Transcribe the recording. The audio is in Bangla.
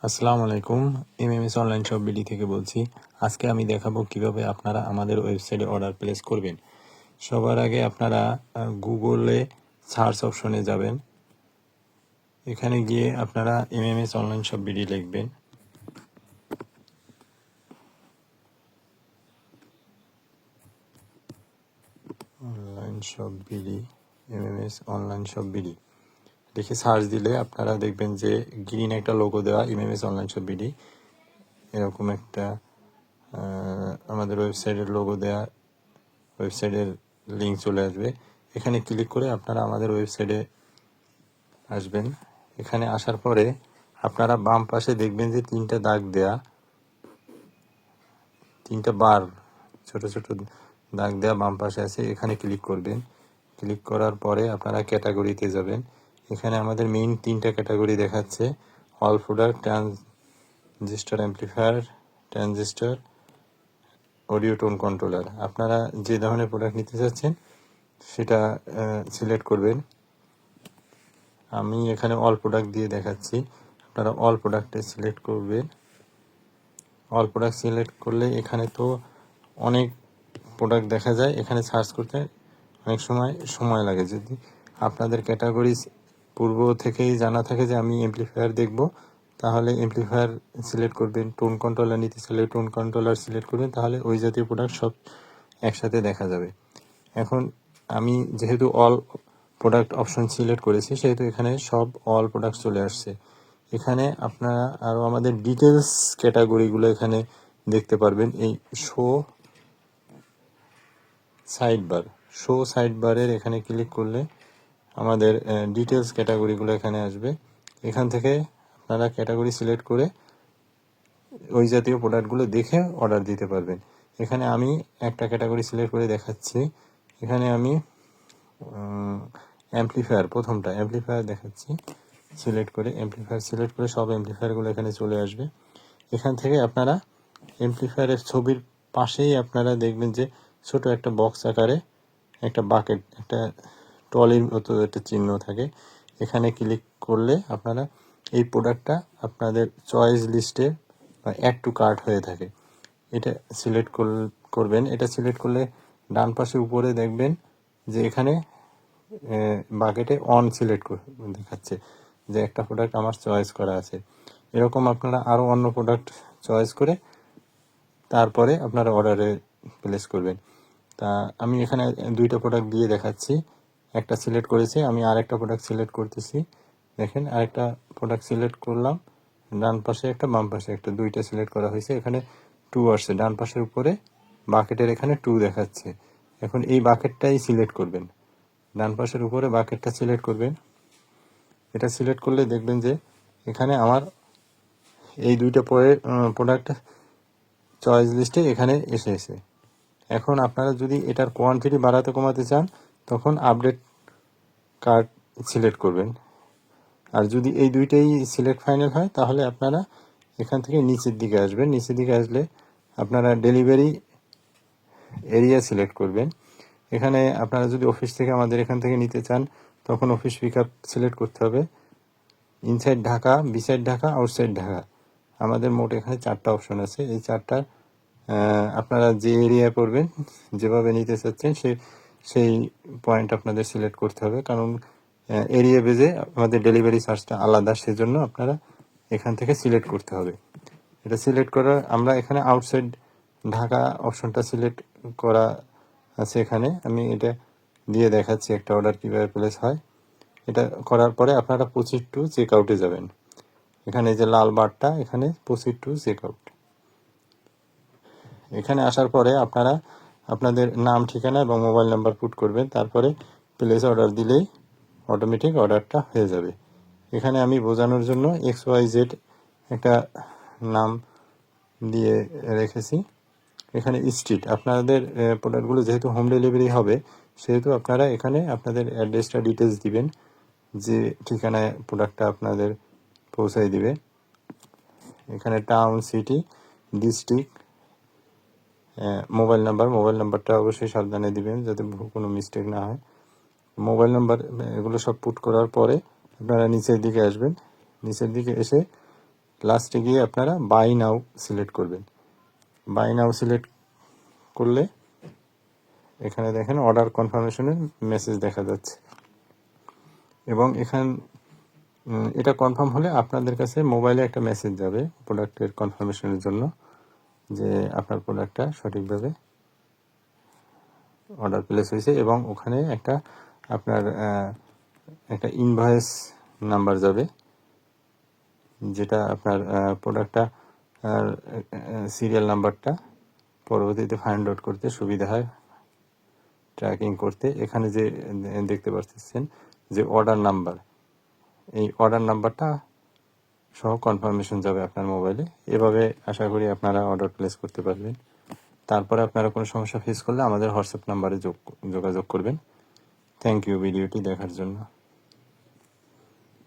আসসালামু আলাইকুম। এমএমএস অনলাইন শপ বিডি থেকে বলছি। আজকে আমি দেখাবো কিভাবে আপনারা আমাদের ওয়েবসাইটে অর্ডার প্লেস করবেন। সবার আগে আপনারা গুগলে সার্চ অপশনে যাবেন। এখানে গিয়ে আপনারা এমএমএস অনলাইন শপ বিডি লিখবেন। Online shop BD, MMS online shop BD লিখে সার্চ দিলে আপনারা দেখবেন যে গ্রিন একটা লোগো দেওয়া এমএমএস অনলাইন শপ বিডি, এরকম একটা আমাদের ওয়েবসাইটের লোগো দেওয়া ওয়েবসাইটের লিঙ্ক চলে আসবে। এখানে ক্লিক করে আপনারা আমাদের ওয়েবসাইটে আসবেন। এখানে আসার পরে আপনারা বাম পাশে দেখবেন যে তিনটা দাগ দেয়া, তিনটা বার ছোট ছোট দাগ দেয়া বাম পাশে আছে। এখানে ক্লিক করবেন। ক্লিক করার পরে আপনারা ক্যাটাগরিতে যাবেন। এখানে আমাদের মেইন তিনটা ক্যাটাগরি দেখাচ্ছে: all product, transistor amplifier, transistor, audio tone controller. আপনারা যে ধরনের প্রোডাক্ট নিতে চাচ্ছেন সেটা সিলেক্ট করবেন। আমি এখানে অল প্রোডাক্ট দিয়ে দেখাচ্ছি, আপনারা অল প্রোডাক্টে সিলেক্ট করবেন। অল প্রোডাক্ট সিলেক্ট করলে এখানে তো অনেক প্রোডাক্ট দেখা যায়, এখানে সার্চ করতে অনেক সময় লাগে। যদি আপনাদের ক্যাটাগরি পূর্ব থেকেই জানা থাকে যে আমি এমপ্লিফায়ার দেখব, তাহলে এমপ্লিফায়ার সিলেক্ট করবেন। টোন কন্ট্রোলার নিতে চাইলে টোন কন্ট্রোলার সিলেক্ট করবেন, তাহলে ওই জাতীয় প্রোডাক্ট সব একসাথে দেখা যাবে। এখন আমি যেহেতু অল প্রোডাক্ট অপশন সিলেক্ট করেছি, সেহেতু এখানে সব অল প্রোডাক্ট চলে আসছে। এখানে আপনারা আরও আমাদের ডিটেলস ক্যাটাগরিগুলো এখানে দেখতে পারবেন। এই শো সাইড বারের এখানে ক্লিক করলে আমাদের ডিটেলস ক্যাটাগরিগুলো এখানে আসবে। এখান থেকে আপনারা ক্যাটাগরি সিলেক্ট করে ওই জাতীয় প্রোডাক্টগুলো দেখে অর্ডার দিতে পারবেন। এখানে আমি একটা ক্যাটাগরি সিলেক্ট করে দেখাচ্ছি। এখানে আমি অ্যাম্পলিফায়ার, প্রথমটা অ্যাম্পলিফায়ার দেখাচ্ছি। অ্যাম্পলিফায়ার সিলেক্ট করে সব অ্যাম্পলিফায়ারগুলো এখানে চলে আসবে। এখান থেকে আপনারা অ্যাম্পলিফায়ারের ছবির পাশেই আপনারা দেখবেন যে ছোট একটা বক্স আকারে একটা বাকেট, একটা ট্রলির মতো একটা চিহ্ন থাকে। এখানে ক্লিক করলে আপনারা এই প্রোডাক্টটা আপনাদের চয়েস লিস্টে বা অ্যাড টু কার্ট হয়ে থাকে। এটা সিলেক্ট করবেন। এটা সিলেক্ট করলে ডান পাশে উপরে দেখবেন যে এখানে বাকেটে অন সিলেক্ট দেখাচ্ছে যে একটা প্রোডাক্ট আমার চয়েস করা আছে। এরকম আপনারা আরও অন্য প্রোডাক্ট চয়েস করে তারপরে আপনারা অর্ডারে প্লেস করবেন। তা আমি এখানে দুইটা প্রোডাক্ট দিয়ে দেখাচ্ছি। একটা সিলেক্ট করেছি, আমি আরেকটা প্রোডাক্ট সিলেক্ট করতেছি। দেখেন আরেকটা প্রোডাক্ট সিলেক্ট করলাম, ডান পাশে একটা বাম পাশে একটা, দুইটা সিলেক্ট করা হয়েছে। এখানে 2 আসছে, ডান পাশের উপরে বাকেটের এখানে 2 দেখাচ্ছে। এখন এই বাকেটটাই সিলেক্ট করবেন, ডান পাশের উপরে বাকেটটা সিলেক্ট করবেন। এটা সিলেক্ট করলে দেখবেন যে এখানে আমার এই দুইটা প্রোডাক্ট চয়েস লিস্টে এখানে এসেছে। এখন আপনারা যদি এটার কোয়ান্টিটি বাড়াতে কমাতে চান, তখন আপডেট কার্ট সিলেক্ট করবেন। আর যদি এই দুইটাই সিলেক্ট ফাইনাল হয়, তাহলে আপনারা এখান থেকে নিচের দিকে আসবেন। নিচের দিকে আসলে আপনারা ডেলিভারি এরিয়া সিলেক্ট করবেন। এখানে আপনারা যদি অফিস থেকে আমাদের এখান থেকে নিতে চান, তখন অফিস পিক আপ সিলেক্ট করতে হবে। Inside Dhaka, beside Dhaka, outside Dhaka, আমাদের মোট এখানে 4টা অপশন আছে। এই 4টা আপনারা যে এরিয়ায় পড়বেন, যেভাবে নিতে চাচ্ছেন সেই পয়েন্ট আপনাদের সিলেক্ট করতে হবে, কারণ এরিয়া বেজে আমাদের ডেলিভারি চার্জটা আলাদা, সেজন্য আপনারা এখান থেকে সিলেক্ট করতে হবে। এটা সিলেক্ট করার আমরা এখানে আউটসাইড ঢাকা অপশনটা সিলেক্ট করা আছে। এখানে আমি এটা দিয়ে দেখাচ্ছি একটা অর্ডার কীভাবে প্লেস হয়। এটা করার পরে আপনারা প্রসিড টু চেক আউটে যাবেন। এখানে যে লাল বারটা, এখানে প্রসিড টু চেক আউট। এখানে আসার পরে আপনারা আপনাদের নাম, ঠিকানা এবং মোবাইল নাম্বার পুট করবেন। তারপরে প্লেস অর্ডার দিলেই অটোমেটিক অর্ডারটা হয়ে যাবে। এখানে আমি বোঝানোর জন্য XYZ একটা নাম দিয়ে রেখেছি। এখানে স্ট্রিট, আপনাদের প্রোডাক্টগুলো যেহেতু হোম ডেলিভারি হবে, সেহেতু আপনারা এখানে আপনাদের অ্যাড্রেসটা ডিটেলস দিবেন, যে ঠিকানায় প্রোডাক্টটা আপনাদের পৌঁছায় দিবে। এখানে টাউন, সিটি, ডিস্ট্রিক্ট, মোবাইল নাম্বারটা অবশ্যই সাবধানে দিবেন, যাতে কোনো মিস্টেক না হয়। মোবাইল নাম্বার এগুলো সব পুট করার পরে আপনারা নিচের দিকে আসবেন। নিচের দিকে এসে লাস্টে গিয়ে আপনারা বাই নাও সিলেক্ট করবেন। বাই নাও সিলেক্ট করলে এখানে দেখেন অর্ডার কনফার্মেশনের মেসেজ দেখা যাচ্ছে, এবং এটা কনফার্ম হলে আপনাদের কাছে মোবাইলে একটা মেসেজ যাবে প্রোডাক্টের কনফার্মেশনের জন্য, যে আপনার প্রোডাক্টটা সঠিকভাবে অর্ডার প্লেস হয়েছে, এবং ওখানে আপনার একটা ইনভয়েস নাম্বার যাবে, যেটা আপনার প্রোডাক্টটা সিরিয়াল নাম্বারটা পরবর্তীতে ফাইন্ড আউট করতে সুবিধা হয়, ট্র্যাকিং করতে। এখানে যে দেখতে পাচ্ছেন যে অর্ডার নাম্বার, এই অর্ডার নাম্বারটা সহ কনফার্মেশন যাবে আপনার মোবাইলে। এভাবে আশা করি আপনারা অর্ডার প্লেস করতে পারবেন। তারপরে আপনারা কোনো সমস্যা ফেস করলে আমাদের হোয়াটসঅ্যাপ নাম্বারে যোগাযোগ করবেন। থ্যাংক ইউ ভিডিওটি দেখার জন্য।